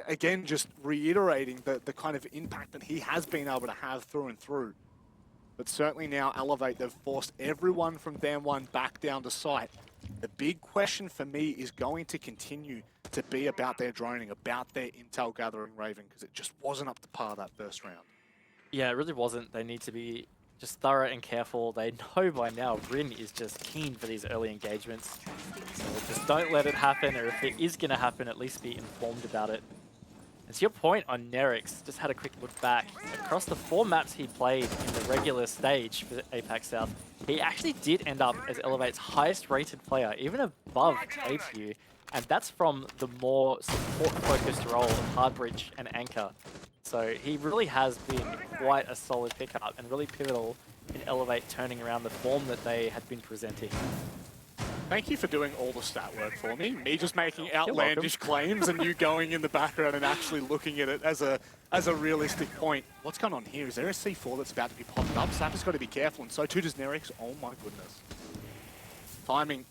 B: again, just reiterating the kind of impact that he has been able to have through and through. But certainly now Elevate, they've forced everyone from DAMWON back down to site. The big question for me is going to continue to be about their droning, about their intel gathering, Raven, because it just wasn't up to par that first round.
A: Yeah, it really wasn't. They need to be just thorough and careful. They know by now Rin is just keen for these early engagements. So just don't let it happen, or if it is going to happen, at least be informed about it. And to your point on Nerix, just had a quick look back. Across the 4 maps he played in the regular stage for APAC South, he actually did end up as Elevate's highest rated player, even above APU. And that's from the more support-focused role of Hardbridge and Anchor. So he really has been quite a solid pickup and really pivotal in Elevate turning around the form that they had been presenting.
B: Thank you for doing all the stat work for me. Me just making outlandish claims and you going in the background and actually looking at it as a realistic point. What's going on here? Is there a C4 that's about to be popped up? Sapper's got to be careful, and so too does Nerix. Oh my goodness. Timing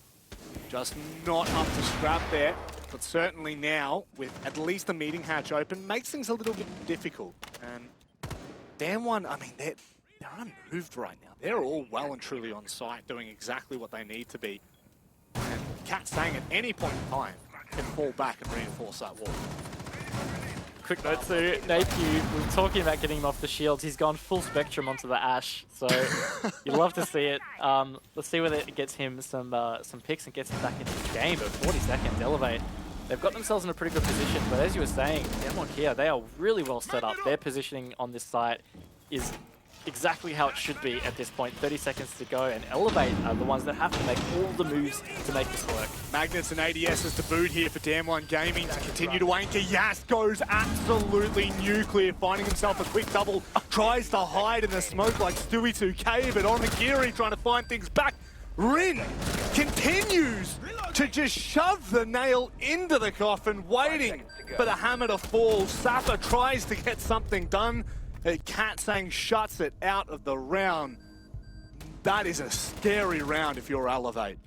B: just not up to scrap there, but certainly now, with at least the meeting hatch open, makes things a little bit difficult. And DAMWON, I mean, they're unmoved right now. They're all well and truly on site, doing exactly what they need to be. And Cat Sang at any point in time can fall back and reinforce that wall.
A: Quick note to Napier, we were talking about getting him off the shields. He's gone full spectrum onto the Ash, so you'd love to see it. Let's see whether it gets him some picks and gets him back into the game, but 40 seconds, Elevate. They've got themselves in a pretty good position, but as you were saying, DAMWON here, they are really well set up. Their positioning on this site is exactly how it should be at this point. 30 seconds to go, and Elevate are the ones that have to make all the moves to make this work.
B: Magnets and ADSs to boot here for DAMWON Gaming to continue to anchor. Yas goes absolutely nuclear, finding himself a quick double. Tries to hide in the smoke like Stewie 2K, but Onigiri trying to find things back. Rin continues to just shove the nail into the coffin, waiting for the hammer to fall. Sapper tries to get something done. Cat Sang shuts it out of the round. That is a scary round if you're Elevate.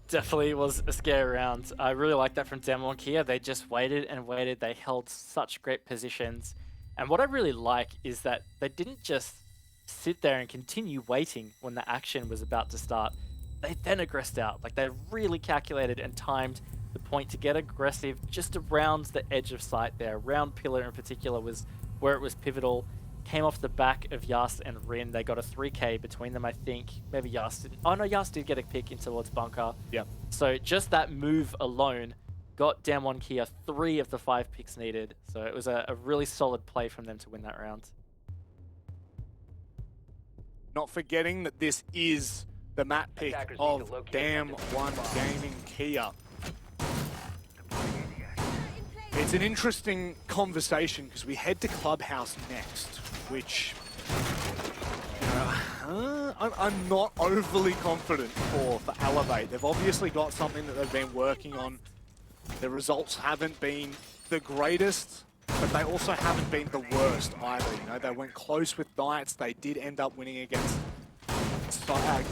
A: Definitely was a scary round. I really like that from DAMWON here. They just waited and waited. They held such great positions. And what I really like is that they didn't just sit there and continue waiting when the action was about to start. They then aggressed out. Like, they really calculated and timed the point to get aggressive just around the edge of sight there. Round pillar in particular was where it was pivotal. Came off the back of Yas and Rin. They got a 3K between them, I think. Maybe Yas didn't. Oh no, Yas did get a pick in towards bunker.
B: Yep.
A: So just that move alone got DAMWON Kia 3 of the 5 picks needed. So it was a really solid play from them to win that round.
B: Not forgetting that this is the map pick of DAMWON Gaming Kia. It's an interesting conversation because we head to Clubhouse next, which I'm not overly confident for Elevate. They've obviously got something that they've been working on. The results haven't been the greatest, but they also haven't been the worst either. You know, they went close with Knights. They did end up winning against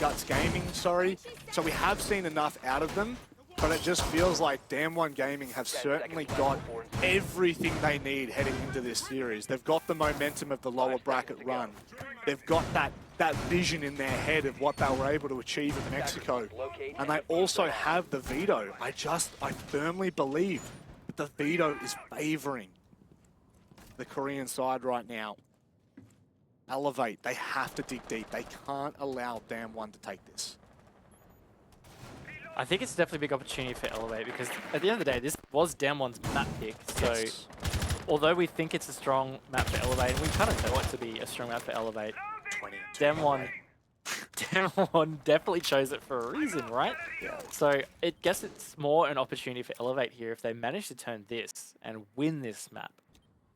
B: Guts Gaming, sorry. So we have seen enough out of them. But it just feels like DAMWON Gaming have certainly got everything they need heading into this series. They've got the momentum of the lower bracket run. They've got that vision in their head of what they were able to achieve in Mexico. And they also have the veto. I firmly believe that the veto is favoring the Korean side right now. Elevate, they have to dig deep. They can't allow DAMWON to take this.
A: I think it's definitely a big opportunity for Elevate because at the end of the day, this was DAMWON's map pick. So
B: Yes.
A: Although we think it's a strong map for Elevate, and we kind of know it to be a strong map for Elevate, DAMWON definitely chose it for a reason, right?
B: Yeah.
A: So I guess it's more an opportunity for Elevate here. If they manage to turn this and win this map,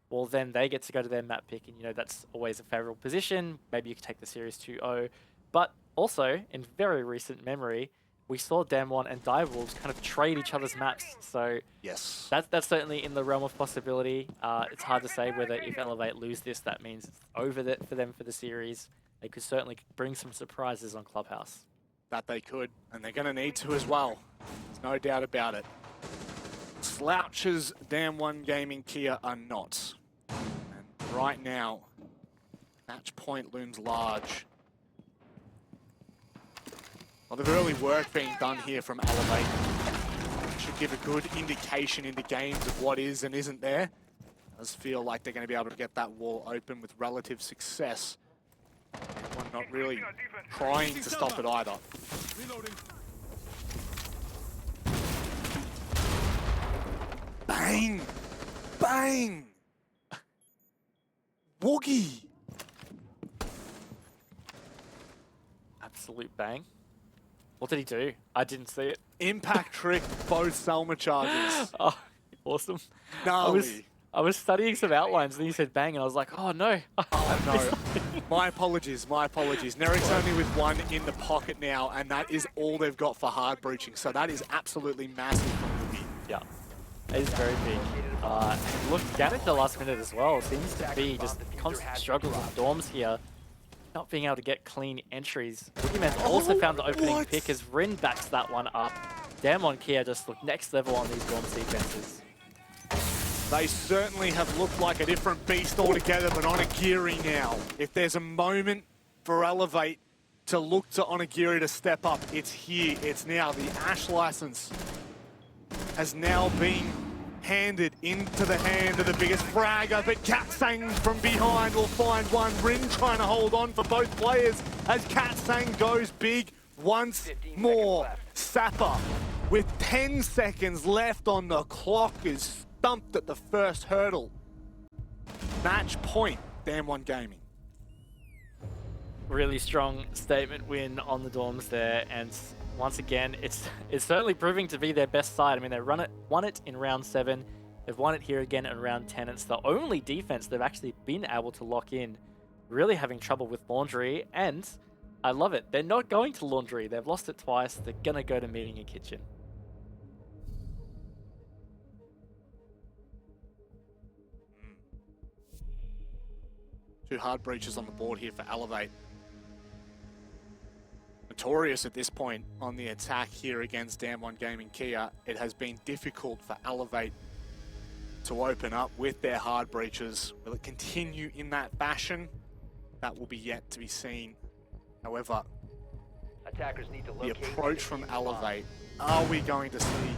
A: well, then they get to go to their map pick, and you know that's always a favorable position. Maybe you can take the series 2-0. But also, in very recent memory, we saw DAMWON and Direwolves kind of trade each other's maps. So
B: Yes.
A: that's certainly in the realm of possibility. It's hard to say whether if Elevate lose this, that means it's over for them for the series. They could certainly bring some surprises on Clubhouse.
B: That they could, and they're going to need to as well. There's no doubt about it. Slouches DAMWON Gaming Kia are not. And right now, match point looms large. A lot of early work being done here from Elevate. Should should give a good indication into games of what is and isn't there. Does feel like they're going to be able to get that wall open with relative success. One not really trying to stop it either. Bang! Bang! Woogie!
A: Absolute bang. What did he do? I didn't see it.
B: Impact trick both Selma charges.
A: Oh, awesome.
B: Gnarly.
A: I was studying some outlines and he said bang and I was like, oh no.
B: Oh no. My apologies, my apologies. Nerek's only with one in the pocket now, and that is all they've got for hard breaching. So that is absolutely massive from Woogie.
A: Yeah, it is very big. Look, down at the last minute as well, seems to be just constant struggles with Dorms here. Not being able to get clean entries. Boogeyman's also found the opening pick as Rin backs that one up. DAMWON Kia just look next level on these Dorms defenses.
B: They certainly have looked like a different beast altogether, but Onigiri now. If there's a moment for Elevate to look to Onigiri to step up, it's here, it's now. The Ash license has now been handed into the hand of the biggest fragger, but Katsang from behind will find one. Rin trying to hold on for both players as Katsang goes big once more. Sapper with 10 seconds left on the clock is stumped at the first hurdle. Match point, DAMWON Gaming.
A: Really strong statement win on the Dorms there, and once again, it's certainly proving to be their best side. I mean, they won it in round 7. They've won it here again in round 10. It's the only defense they've actually been able to lock in. Really having trouble with Laundry, and I love it. They're not going to Laundry. They've lost it twice. They're going to go to Meeting in Kitchen.
B: Two hard breaches on the board here for Elevate. Notorious at this point on the attack here against DAMWON Gaming Kia. It has been difficult for Elevate to open up with their hard breaches. Will it continue in that fashion? That will be yet to be seen. However,
C: Attackers need to
B: the
C: locate
B: approach from Elevate, are we going to see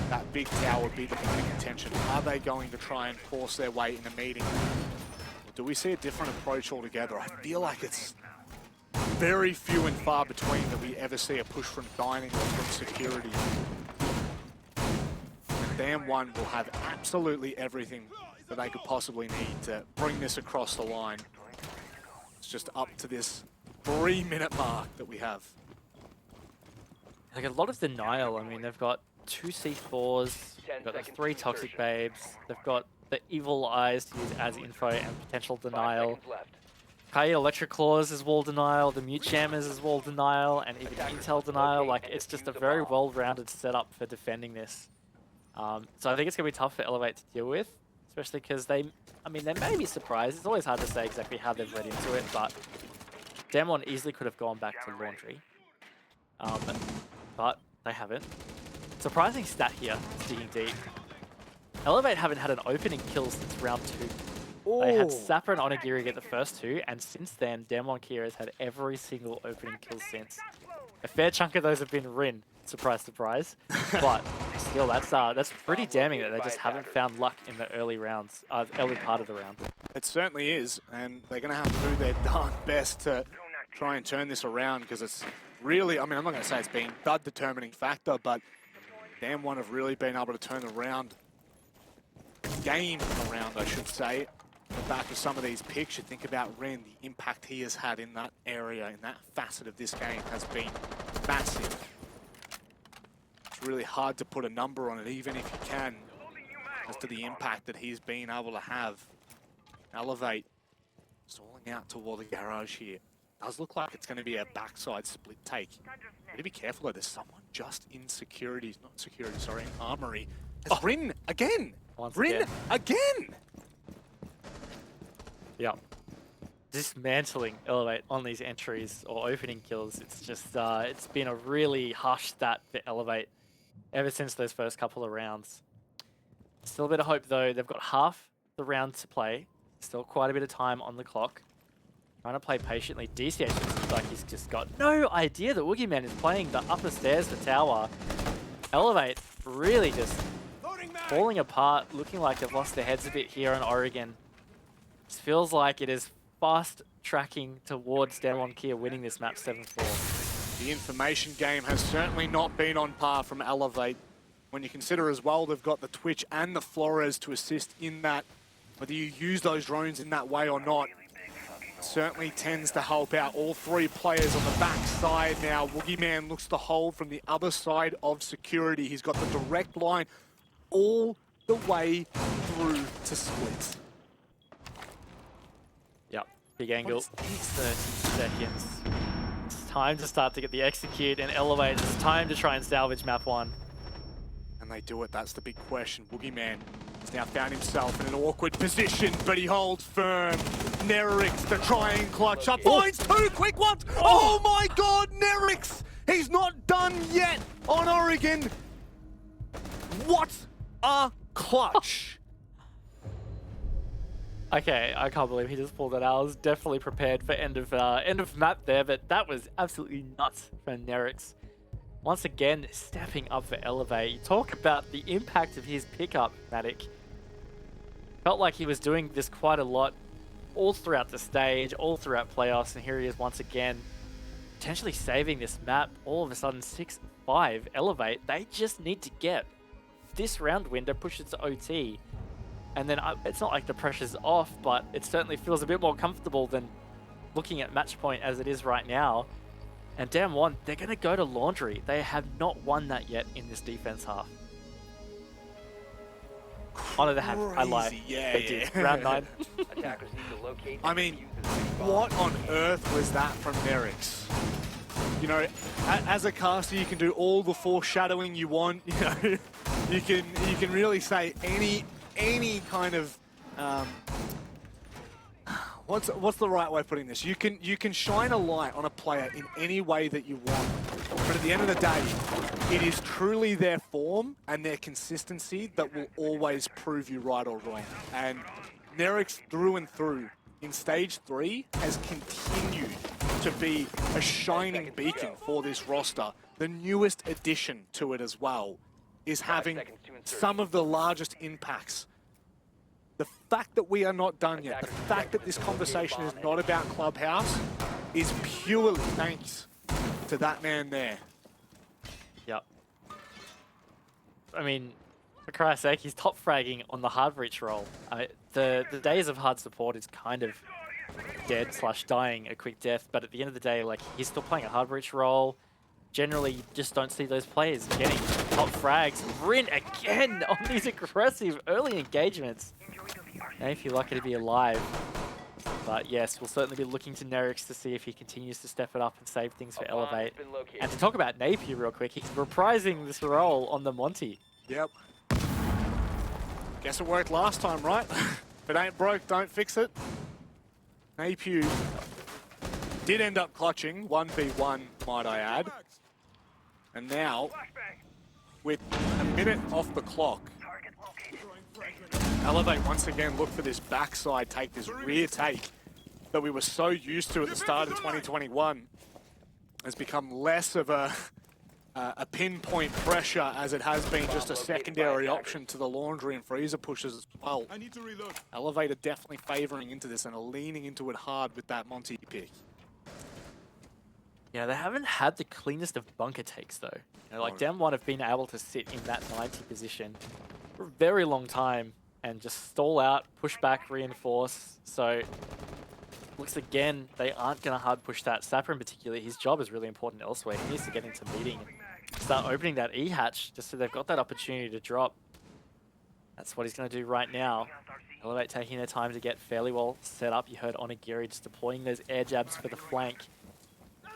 B: that big tower be the point of contention? Are they going to try and force their way in a meeting? Or do we see a different approach altogether? I feel like it's very few and far between that we ever see a push from dining or from security. And DAMWON will have absolutely everything that they could possibly need to bring this across the line. It's just up to this 3-minute mark that we have.
A: Like a lot of denial. I mean, they've got 2 C4s, they've got the 3 Toxic Babes, they've got the Evil Eyes to use as info and potential denial. Kai Electric Claws is wall denial, the Mute Jammers is wall denial, and even Intel denial. Like, it's just a very well-rounded setup for defending this. So I think it's going to be tough for Elevate to deal with, especially because they may be surprised. It's always hard to say exactly how they've read into it, but DAMWON easily could have gone back to Laundry. But they haven't. Surprising stat here, digging deep. Elevate haven't had an opening kill since round 2.
B: Ooh.
A: They had Sapper and Onigiri get the first 2, and since then, DAMWON Kia has had every single opening kill since. A fair chunk of those have been Rin, surprise, surprise. But still, that's pretty damning that they just haven't found luck in the early rounds, early part of the round.
B: It certainly is, and they're going to have to do their darn best to try and turn this around, because it's really, I mean, I'm not going to say it's been the determining factor, but DAMWON have really been able to turn the game around, I should say. On the back of some of these picks, you think about Ren, the impact he has had in that area, in that facet of this game has been massive. It's really hard to put a number on it, even if you can, as to the impact that he's been able to have. Elevate, stalling out toward the garage here. Does look like it's going to be a backside split take. Need to be careful though, there's someone just in securities, not security, sorry, in armory. It's Rin again! Rin again!
A: Yeah. Dismantling Elevate on these entries or opening kills. It's just, it's been a really harsh stat for Elevate ever since those first couple of rounds. Still a bit of hope though. They've got half the round to play. Still quite a bit of time on the clock. Trying to play patiently. DCH looks like he's just got no idea that Woogieman is playing the upper stairs, the tower. Elevate really just falling apart, looking like they've lost their heads a bit here in Oregon. It feels like it is fast tracking towards DAMWON Kia winning this map 7-4.
B: The information game has certainly not been on par from Elevate. When you consider as well, they've got the Twitch and the Flores to assist in that. Whether you use those drones in that way or not, certainly tends to help out all three players on the back side now. Woogieman looks to hold from the other side of security. He's got the direct line all the way through to split.
A: Yep, big angle. 30 seconds. It's time to start to get the execute and elevate. It's time to try and salvage map 1.
B: And they do it, that's the big question. Woogieman has now found himself in an awkward position, but he holds firm. Nerix to try and clutch up. Finds 2 quick ones! Oh my god, Nerix! He's not done yet on Oregon! What a clutch!
A: Okay, I can't believe he just pulled that out. I was definitely prepared for end of map there, but that was absolutely nuts from Nerix. Once again, stepping up for Elevate. You talk about the impact of his pickup, Matic. Felt like he was doing this quite a lot all throughout the stage, all throughout playoffs, and here he is once again, potentially saving this map. All of a sudden, 6-5, Elevate. They just need to get this round window, push it to OT. And then it's not like the pressure's off, but it certainly feels a bit more comfortable than looking at match point as it is right now. And DAMWON, they're going to go to Laundry. They have not won that yet in this defense half. Oh no, they have. I lied.
B: Yeah,
A: they did. Round 9.
C: Attackers need to locate
B: I
C: and
B: mean,
C: defuse the
B: what on earth was that from Nerix? You know, as a caster, you can do all the foreshadowing you want. You know, you can really say any kind of what's the right way of putting this? You can shine a light on a player in any way that you want, but at the end of the day, it is truly their form and their consistency that will always prove you right or wrong. And Nerix through and through in stage 3 has continued to be a shining beacon for this roster. The newest addition to it as well is having some of the largest impacts. The fact that we are not done yet, the fact that this conversation is not about Clubhouse, is purely thanks to that man there.
A: Yep. I mean, for Christ's sake, he's top fragging on the hard reach roll. The days of hard support is kind of dead / dying a quick death, but at the end of the day, like, he's still playing a hard reach roll. Generally, you just don't see those players getting top frags. Rin again on these aggressive early engagements. Now, if you're lucky to be alive. But yes, we'll certainly be looking to Nerix to see if he continues to step it up and save things for Elevate. And to talk about Napier real quick, he's reprising this role on the Monty.
B: Yep. Guess it worked last time, right? If it ain't broke, don't fix it. Napier did end up clutching, 1v1, might I add. And now, with a minute off the clock, Elevate once again look for this backside take, this rear take that we were so used to at the start of 2021 has become less of a pinpoint pressure as it has been just a secondary option to the laundry and freezer pushes as well. Elevate are definitely favoring into this and are leaning into it hard with that Monty pick.
A: Yeah, they haven't had the cleanest of bunker takes though. You know, like DAMWON have been able to sit in that 90 position for a very long time and just stall out, push back, reinforce. So looks again, they aren't going to hard push that. Sapper in particular, his job is really important elsewhere. He needs to get into meeting and start opening that E hatch just so they've got that opportunity to drop. That's what he's going to do right now. Elevate taking their time to get fairly well set up. You heard Onigiri just deploying those air jabs for the flank.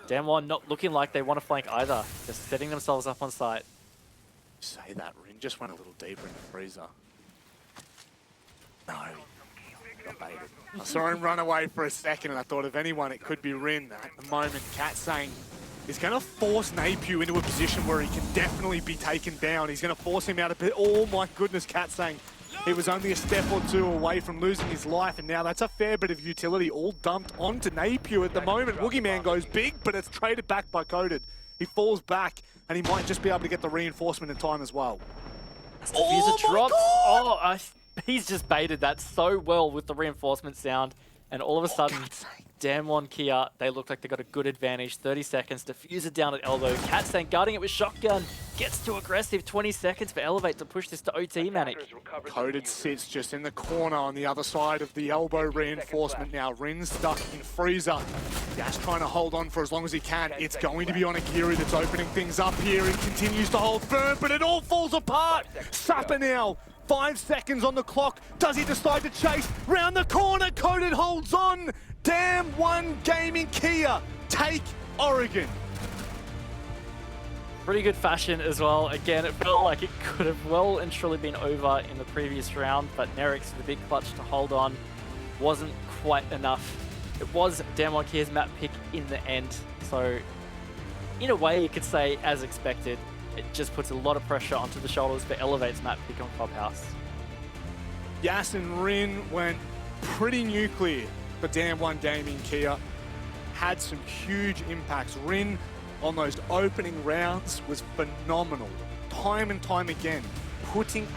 A: DAMWON not looking like they want to flank either. Just setting themselves up on site.
B: Say that, Rin just went a little deeper in the freezer. No, got baited. I saw him run away for a second and I thought if anyone it could be Rin. At the moment, Cat saying he's going to force Napier into a position where he can definitely be taken down. He's going to force him out a bit. Oh my goodness, Cat saying he was only a step or two away from losing his life, and now that's a fair bit of utility all dumped onto Napier at the moment. Woogieman goes big, but it's traded back by Coded. He falls back, and he might just be able to get the reinforcement in time as well.
A: Diffuser
B: my
A: drops.
B: God!
A: Oh, he's just baited that so well with the reinforcement sound. And all of a sudden, DAMWON Kia, they look like they got a good advantage. 30 seconds, diffuser down at elbow. Katzang guarding it with shotgun. Gets too aggressive. 20 seconds for Elevate to push this to OT, Manic.
B: Coded sits just in the corner on the other side of the elbow reinforcement now. Rin's stuck in freezer. Gas trying to hold on for as long as he can. It's going to be on Akiri that's opening things up here. He continues to hold firm, but it all falls apart. Sapper now. 5 seconds on the clock. Does he decide to chase? Round the corner, Coded holds on. DAMWON Gaming Kia take Oregon.
A: Pretty good fashion as well. Again, it felt like it could have well and truly been over in the previous round, but Nerix with a big clutch to hold on wasn't quite enough. It was DAMWON Kia's map pick in the end, so in a way you could say as expected. It just puts a lot of pressure onto the shoulders for Elevate's map pick on Clubhouse.
B: Yas and Rin went pretty nuclear for DAMWON Gaming Kia. Had some huge impacts. Rin on those opening rounds was phenomenal. Time and time again, putting